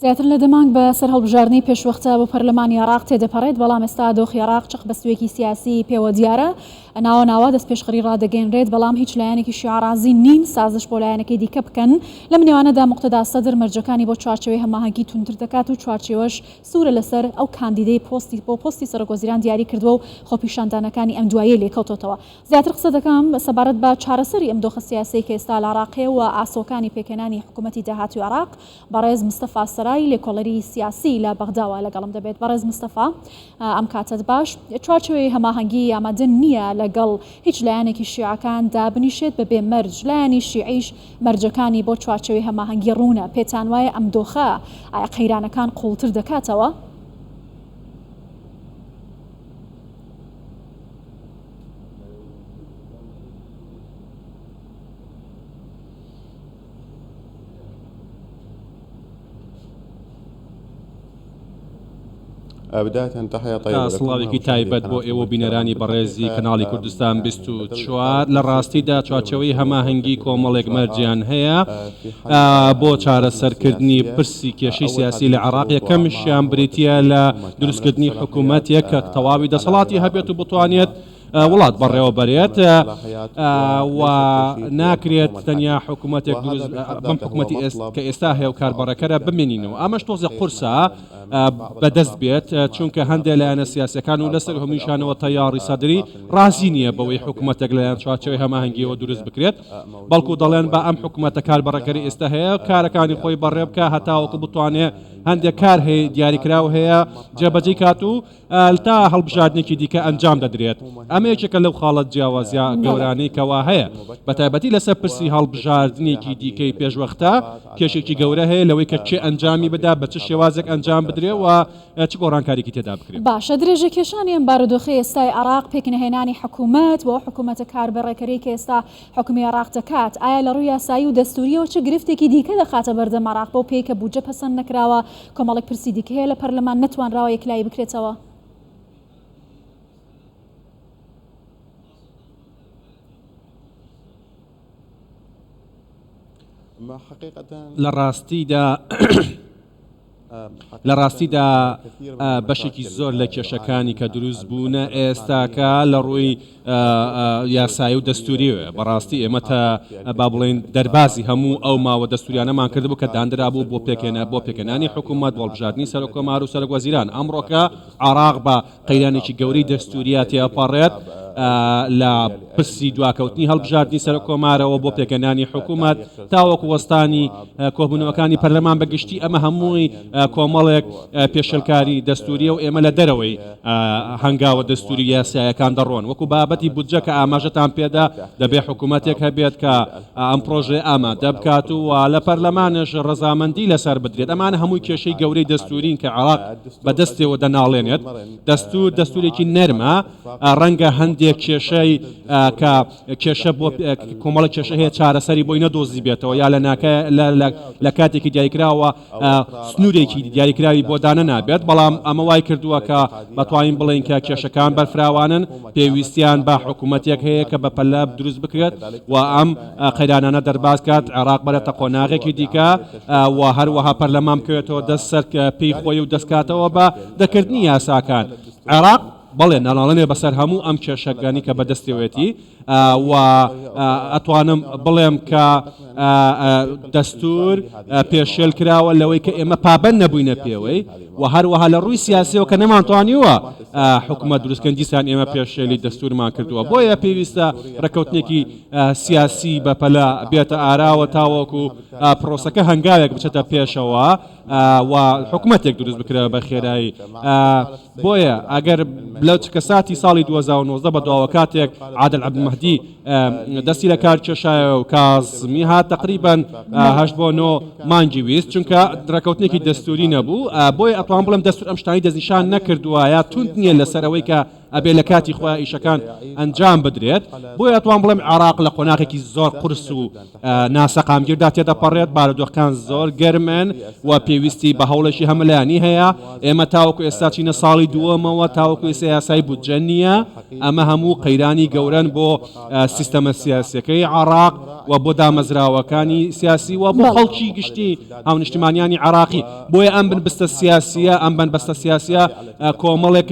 زیاتر لە دەمانگ بە سەر هەڵبژاردننی پێشوەختە بۆ پەرلەمانی عێراق تێدەپەڕێت بەڵام ئێستا دۆخی عێراق چق بەستوێکی سیاسی پێوە دیارە ناوە دەست پێشخەری ڕادەگەێنرێت بەڵام هیچ لایەنێکی شیعرازی نین سازش بۆ لایەنەکەی دیکە بکەن لەم نێوانەدا مقتەدا سەدر مەرجەکانی بۆ چوارچێوەی هەماهەنگی تونتر دەکات و چوارچێوەش سوورە لەسەر ئەو کاندیدەی بۆ پۆستی سەرۆکوەزیران دیاری کردووە و خۆپیشاندانەکانی ئەم دوایە لێکەوتۆتەوە. زیاتر قسە دەکەم سەبارەت بە چارەسەری ئەم دۆخە سیاسی کە ئێستا لە عێراقێ و ئاسۆکانی پێکەنانی حکوومەتی داهاتووی عێراق بەڕێز مستەفا سەرای لێکۆڵەری سیاسی لە بەغداوە لەگەڵم دەبێت. بەڕێز مستەفا ئەم کاتت باش چوارچێوەی هەماهەنگی ئامادە نییە لەگەڵ هیچ لایەنێکی شیعەکان دابنیشێت بەبێ مەرج لایەنی شیعیش مەرجەکانی بۆ چوارچێوەی هەماهەنگی ڕوونە پێتان وایە ئەم دۆخە ئایا قەیرانەکان قوڵتر دەکاتەوە؟ سڵاوێکی تایبەت بۆ ئێوە بینەرانی بەڕێزی کەناڵی کوردستان 24 لە ڕاستیدا چوارچێوەی هەماهەنگی کۆمەڵێک مەرجیان هەیە بۆ چارەسەرکردنی پرسی کێشەی سیاسی لە عێراق یەکەمشیان بریتیە لە دروستکردنی حکوومەتێک کە تەواوی دەسەڵاتی هەبێت و بتوانێت وڵات بەڕێوە بەرێت و ناکرێت تەنیا حکوومەتێک بەم حکوومەتی کە ئێستا هەیە و کاربڕەکەرە بمێنینەوە ئەمەش تۆزە قورسە بەدەست بێت چونکە هەندێک لایەنە سیاسەکان و لەسەر هەموویشانەوە تەیاری سەدری ڕازی نییە بەوەی حکوومەتێک لەلایەن چوارچێوەی هەماهەنگیەوە دروست بکرێت بەڵکو دەڵێن بە ئەم حکوومەتە کاربڕەکەری ئێستا هەیە کارەکانی خۆی بەڕێ بکە هەتاوەکو بتوانێت هەندێک کار هەیە دیاریکراو هەیە جێبەجێ کات و تا هەڵبژاردنێکی دیکە ئەنجام دەدرێت ئەمەیەکێکە لەو خاڵەت جیاوازیا گەورانەی کەوا هەیە بە تایبەتی لەسەر پرسی هەڵبژاردنێکی دیکەی پێشوەختە کێشێکی گەورە هەیە لەوەی کە چێ ئەنجامی بدا بە چ شێوازێک ئەنجام بدرێت و چ گۆڕانکاریکی تێدا بکرێت. باشە درێژە کێشانی ئەم بارودۆخی ئێستای عێراق پێکنهێنانی حکوومەت بۆ حکوومەتە کاربڕێکەری کە ئێستا حکومی عێراق دەکات ئایا لە ڕووی یاسایی و دەستوریەوە چه گرفتێکی دیکە دەخاتە بەردەم عێراق بۆ پێی کە بودجە پەسەند نەکراوە کۆمەڵێک پرسی دیکە هەیە لە پەرلەمان نەتوانراوە یەکلایی بکرێتەوە؟ لە ڕاستیدا بەشێکی زۆر لە کێشەکانی کە دروست بوونە ئێستاکە لە ڕووی یاسایی و دەستوریوە بەڕاستی ئێمە تا با بڵێن دەربازی هەموو ئەو ماوە دەستوریانەمان کردبوو کە دانرا بوو بۆ پێکەنانی حکوومەت هەڵبژاردننی سەرۆکۆمار و سەرۆکوەزیران ئەمڕۆکە عێراق بە قەیرانێکی گەورەی دەستوریات تێپەڕێت لە پرسی دواکەوتنی هەڵبژاردننی سەرۆکۆمارەوە بۆ پێکەنانی حکوومەت تاوەکو وەستانی کۆبوونەوەکانی پەرلەمان بەگشتی ئەمە هەمووی کۆمەڵێک پێشەلکاری دەستوریە و ئێمە لە دەرەوەی هەنگاوە دەستوری یاسایەکان دەڕۆن وەکو بابەتی بودجە کە ئاماژەتان پێدا دەبێ حکوومەتێک هەبێت کە ئەم پرۆژێ ئامادە بکات و لە پەرلەمانش ڕەزامەندی لەسەر بدرێت ئەمانە هەمووی کێشەی گەورەی دەستورین کە عێراق بەدەستێەوە دەناڵێنێت دەستورێکی نەرمە ڕەنگە هەندێک کێشەی کە کێشە بۆ کۆمەڵە کێشە هەیە چارەسەری بۆی نەدۆزی بێتەوە یا لە کاتێکی دیاریکراوە سنوورێکی دیاریکراوی بۆ دانە نابێت بەڵام ئەمە وای کردووە کە بەتوانین بڵێن کە کێشەکان بەرفراوانن پێویستیان بە حکوومەتێک هەیە کە بە پەلە دروست بکرێت و ئەم قەیرانانە دەرباز کات عێراق بەرێتە قۆناغێکی دیکە و هەروەها پەرلەمان بکەوێتەوە دەست سەر پێی خۆی و دەستکاتەوە بە دەکردنی یاساکان عێراق بەڵێ ناڵێنێ بەسەر هەموو ئەم کێشەکانی کە بەدەستێوێتی و ئەتوانم بڵێم کە دەستور پێشێل کراوە لەوەی کە ئێمە پابەند نەبووینە پێوەی و هەروەها لە ڕووی سیاسیەوە کە نەمانتوانیوە حکوومەت دروستکەن دیسان ئێمە پێشێلی دەستورمان کردووە بۆیە پێویستە ڕێکەوتنێکی سیاسی بەپەلا بێتە ئاراوە تاوەکو پرۆسەکە هەنگاوێک بچێتە پێشەوە و حکوومەتێک دروست بکرێت بە خێرایی بۆیە ئەگەر لەو کەساتی ساڵی 2019 بە دواوە کاتێک عادل عەبدولمەهدی دەستی لە کار کێشایە و کازمی هات تقریبا 8 بۆ 9 مانگی ویست چونکە ڕێکەوتنێکی دەستوری نەبوو بۆیە ئەتوان بڵێم دەستور ئەم شتانی دەستنیشان نەکردووە یا تونند نییە لەسەر ئەوەی کە ئەبێ لە کاتی خۆیان ئیشەکان ئەنجام بدرێت بۆیە ئەتوان بڵێم عێراق لە قۆناغێکی زۆر قورس و ناسەقامگیردا تێدەپەڕێت بارودۆخەکان زۆر گەرمن و پێویستی بە هەوڵێکی هەملانی هەیە ئێمە تاوەکو ئێستا چینە ساڵی دووەمەوە تاوەکو ئێستا یاسای بودجە نییە ئەمە هەموو قەیرانی گەورن بۆ سیستەمە سیاسیەکەی عێراق و بۆ دامەزراوەکانی سیاسی و بۆ خەڵکی گشتی هاونیشتمانیانی عێراقی بۆیە ئەم بنبستە سیاسیە ئەم بنبستە سیاسیە کۆمەڵێک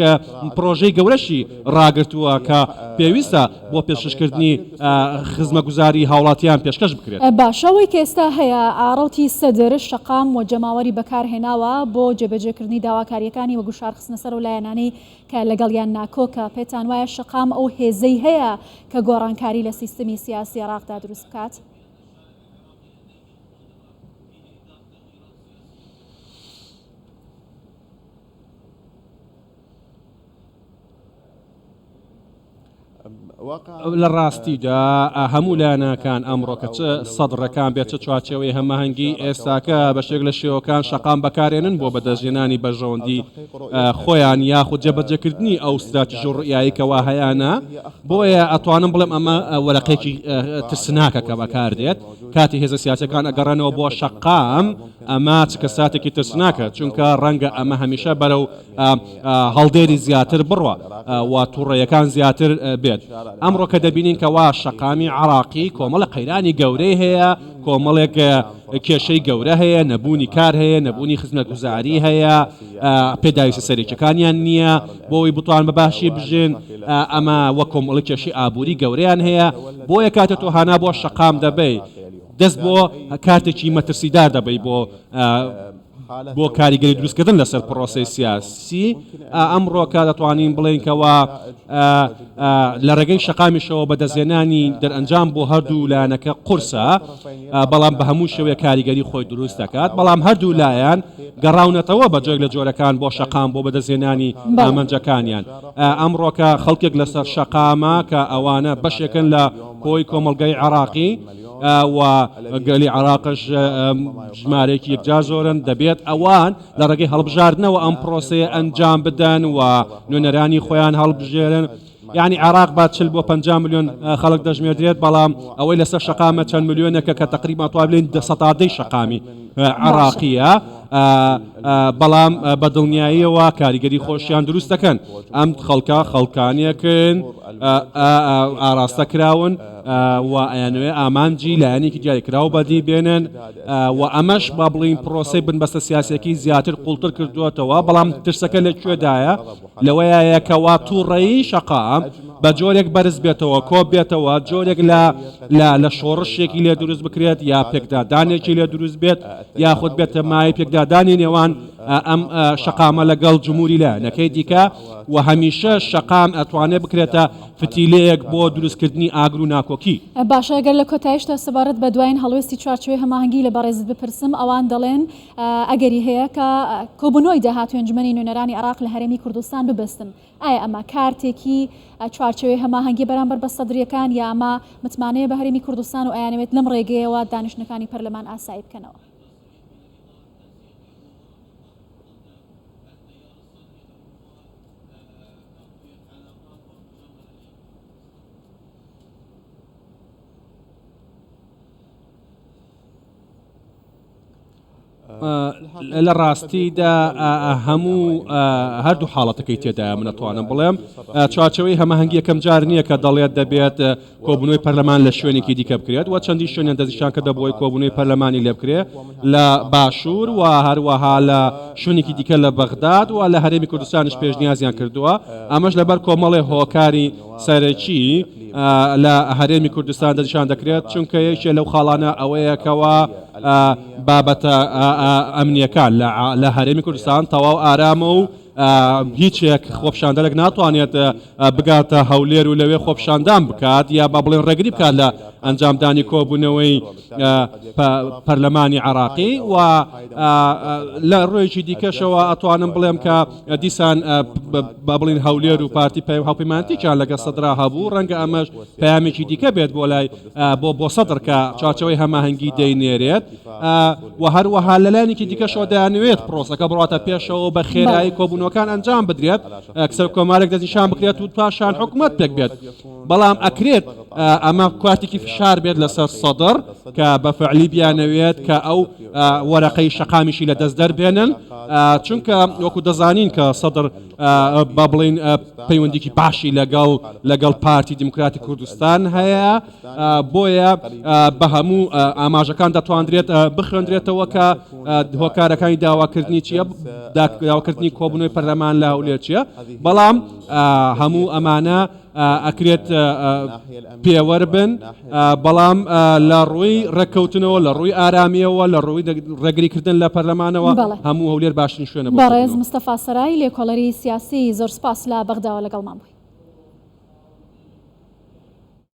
پرۆژەی گەورەشی ڕاگرتووە کە پێویستە بۆ پێشکردنی خزمەتگوزاری هاوڵاتیان پێشکەش بکرێت. باشەوەی کە ئێستا هەیە ئاڕۆتی سەدر شەقام و جەماوەری بەکارهێناوە بۆ جێبەجێکردنی داواکاریەکانی وەگو شارخستنە سەر و لایەنانی کە لەگەڵیان ناکۆکە پێتان وایە شەقام ئەو هێزەی هەیە کە گۆڕانکاری لە سیستمی سیاسی عێراقدا دروست بکات؟ لە ڕاستیدا هەموو لایەنەکان ئەمڕۆکە چ سەدڕەکان بێت چ چوارچێوەی هەماهەنگی ئێستاکە بەشێک لە شێوەکان شەقام بەکارێنن بۆ بەدەستهێنانی بەژەوەندی خۆیان یاخود جێبەجێکردنی ئەو استراتیژی و ڕوئیایی کەوا هەیەە بۆیە ئەتوانم بڵێم ئەمە وەرەقێکی ترسناکە کە بەکاردێت کاتی هێزە سیاسەکان ئەگەڕێنەوە بۆ شەقام ئەمە چ کەساتێکی ترسناکە چونکە ڕەنگە ئەمە هەمیشە بەرەو هەڵدێری زیاتر بڕوە و تووڕێیەکان زیاتر بێت ئەمڕۆ کە دەبینین کەوا شەقامی عێراقی کۆمەڵە قەیرانی گەورەی هەیە کۆمەڵێک کێشەی گەورە هەیە نەبوونی کار هەیە نەبوونی خزمەتگوزاری هەیە پێداویستە سەرێکیەکانیان نییە بۆی بتوان بە باشی بژێن ئەمە وە کۆمەڵی کێشەی ئابووری گەورەیان هەیە بۆیە کاتە تۆ هانا بۆ شەقام دەبێ دەست بۆ کاتێکی مەترسیدار دەبێ بۆ کاریگەری دروستکردن لەسەر پرۆسی سیاسی ئەمڕۆکە دەتوانین بڵێنکەوە لە ڕێگەی شەقامیشەوە بەدەستهێنانی دەرئەنجام بۆ هەردوو لایەنەکە قورسە بەڵام بە هەموو شێوەیە کاریگەری خۆی دروست دەکات بەڵام هەردوو لایەن گەڕاونەتەوە بەجێک لە جۆرەکان بۆ شەقام بۆ بەدەستهێنانی ئامانجەکانیان ئەمڕۆکە خەڵکێک لەسەر شەقامە کە ئەوانە بەشێکن لە کۆی کۆمەلگای عێراقی و گەلی عێراقش ژمارەیەکی یەکجار زۆرن دەبێت ئەوان لە ڕێگەی هەڵبژاردنەوە ئەم پرۆسەیە ئەنجام بدەن و نوێنەرانی خۆیان هەڵبژێرن یعنی عێراق با 40 بۆ 50 میلیۆن خەڵک دەژمێردرێت بەڵام ئەوەی لەسەر شەقامە چەند میلیۆنێکە کە تقریبا توابلێن سەتادەی شەقامی عێراقیە بەڵام بە دڵنیاییەوە کاریگەری خۆشیان دروست دەکەن ئەم خەڵکە خەڵکانیەکن ئاراستە کراون و ئەیانوێ ئامانجی لایەنێکی دیاریکراو بەدی بێنن و ئەمەش با بڵین پرۆسی بنبەستە سیاسەکی زیاتر قوڵتر کردوێتەوە بەڵام ترسەکە لەکوێدایە لەوەیەکەوا تووڕێی شەقام بە جۆرێک بەرز بێتەوە کۆ بێتەوە جۆرێک لە شۆڕشێکی لێ دروست بکرێت یا پێکدادانێکی لێ دروست بێت یاخود بێتە مای پێکدادانی نێوان ئەم شەقامە لەگەڵ جمهوری لایەنەکەی دیکە و هەمیشە شەقام ئەتوانێت بکرێتە فتیلەیەک بۆ دروستکردنی ئاگر و ناکۆکی. باشە ئەگەر لە کۆتایشدا سەبارەت بە دوایین هەڵوێستی چوارچێوەی هەماهەنگی لە بەڕێزت بپرسم ئەوان دەڵێن ئەگەری هەیە کە کۆبوونەوەی داهاتوو ئەنجومەنی نوێنەرانی عێراق لە هەرێمی کوردستان ببەستن ئایا ئەمە کارتێکی چوارچێوەی هەماهەنگی بەرامبەر بە سەدرریەکان یا ئەمە متمانەیە بە هەرێمی کوردستان و ئەیانەوێت لەم ڕێگەیەوە دانیشتنەکانی پەرلەمان ئاسایی بکەنەوە؟ لە ڕاستیدا هەموو هەردوو حاڵەتەکەی تێدایە من ئەتوانم بڵێم چوارچەوەی هەماهەنگی یەکەم جار نییە کە دەڵێت دەبێت کۆبوونەوەی پەرلەمان لە شوێنێکی دیکە بکرێت و چەندی شوێنیان دەستنیشان کە دەبۆی کۆبوونەوەی پەرلەمانی لێ بکرێت لە باشوور و هەروەها لە شوێنێکی دیکە لە بەغداد و لە هەرێمی کوردستانش پێشنیازیان کردووە ئەمەش لەبەر کۆمەڵی هۆکاری سەرەکی لە هەرێمی کوردستان دەنیشان دەکرێت چونکە یەکێ لەو خاڵانە ئەوەیەکەوە بابەتە ئەمنیەکان لە هەرێمی کوردستان تەواو ئارامە و هیچێک خۆپشاندەرێک ناتوانێت بگاتە هەولێر و لەوێ خۆپشاندان بکات یا با بڵێن ڕێگری بکات ئەنجامدانی کۆبوونەوەی پەرلەمانی عراقی و لە ڕۆیەکی دیکەشەوە ئەتوانم بڵێم کە دیسان با بڵین هەولێر و پارتی هاوپەیمانتییان لەگە سەدرا هەبوو ڕەنگە ئەمەش پەیامێکی دیکە بێت بۆ لای بۆ سەدر کە چاچەوەی هەماهەنگی دەینێرێت و هەروەها لەلایەنێکی دیکەشەوە دەیانوێت پرۆسەکە بڕاتە پێشەوە بە خێرایی کۆبوونەوەکان ئەنجام بدرێت کەسەر کۆمارێک دەستنیشان بکرێت و پاشان حکومەت پێک بێت بەڵام ئەکرێت ئەمە کاتێکی فشار بێت لەسەر سەدر کە بە فعلی بیانەوێت کە ئەو وەرەقەی شەقامیشی لە دەست دەربێنن چونکە وەکو دەزانین کە سەدر با بڵین پەیوەندێکی باشی لەگەڵ پارتی دیموکراتی کوردستان هەیە بۆیە بە هەموو ئاماژەکان دەتوانرێت بخوێنرێتەوە کە هۆکارەکانی داواکردنی چییە داواکردنی کۆبوونەوەی پەرلەمان لە هەولێر چییە بەڵام هەموو ئەمانە ئەکرێت پێوەەر بن بەڵام لە ڕووی ڕێککەوتنەوە لە ڕووی ئارامیەوە لە ڕووی ڕێگریکردن لە پەرلەمانەوە هەموو هەولێر باشترین شوێنە بەڕێز مستەفا سەرای لێکۆڵەری سیاسی زۆر سپاس لە بەغداوە لەگەڵمان بووی.